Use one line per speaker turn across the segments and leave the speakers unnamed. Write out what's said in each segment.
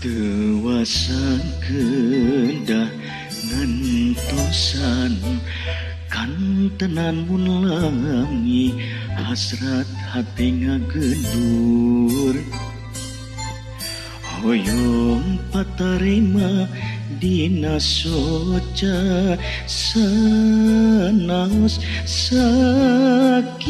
Tewasan kedah ngantosan kan tenan mun lami hasrat hati ngagedur hoyong patarima dina soca sanaos sakijeu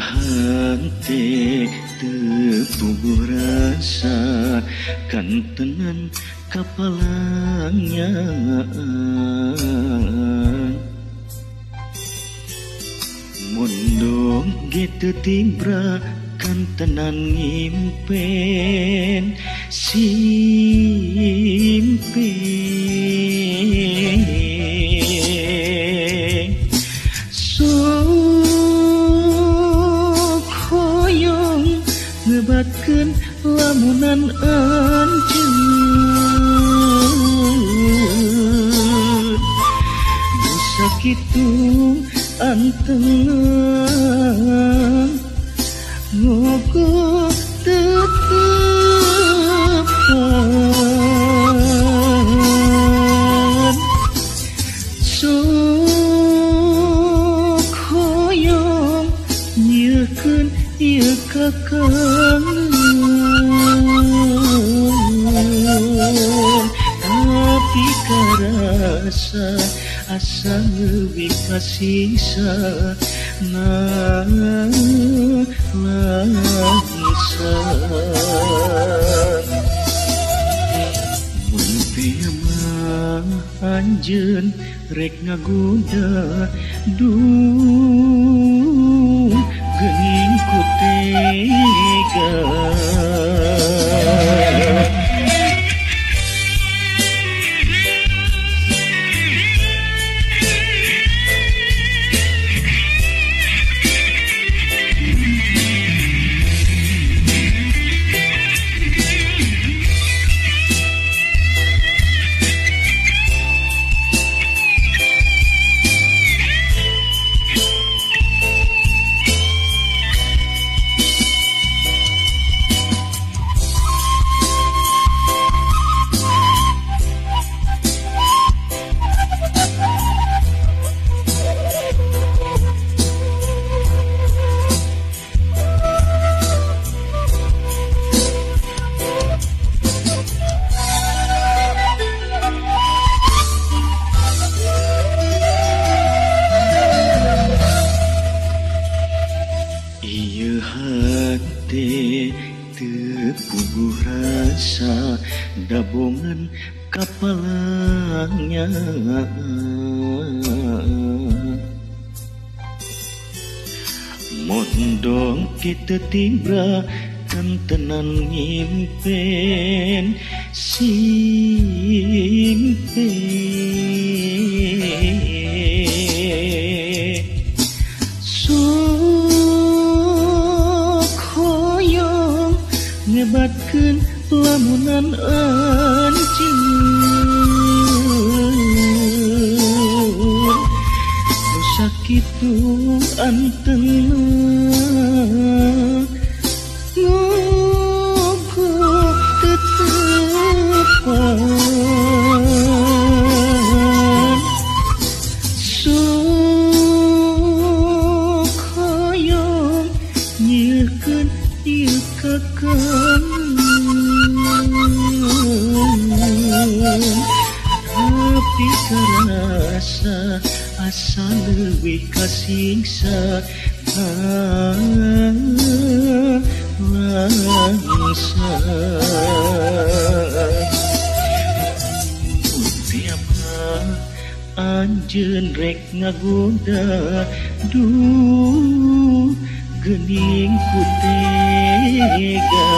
hati tepuguh rasa kan tenan kapalanya mundong gitu timbra kan tenan ngimpen simpen ngebatkeun lamunan anjeun nu sakitu anteng ngoko tetepan sok hoyong nyiekeun ieu kakang tapi karasa asa leuwih kasisa langsa mun mah anjeun rek ngagoda duh geuning ku tega hati tepuguh rasa dabongan kapalanya mondong kita timbra kan tenan ngimpen simpen ngebatkeun lamunan anjeun nu sakitu anteng ngoko tetepan sok hoyong nyiekeun ieu kakang tapi karasa asa leuwih kasingsa langsa tiap anjeun rek ngagoda duh geuning ku tega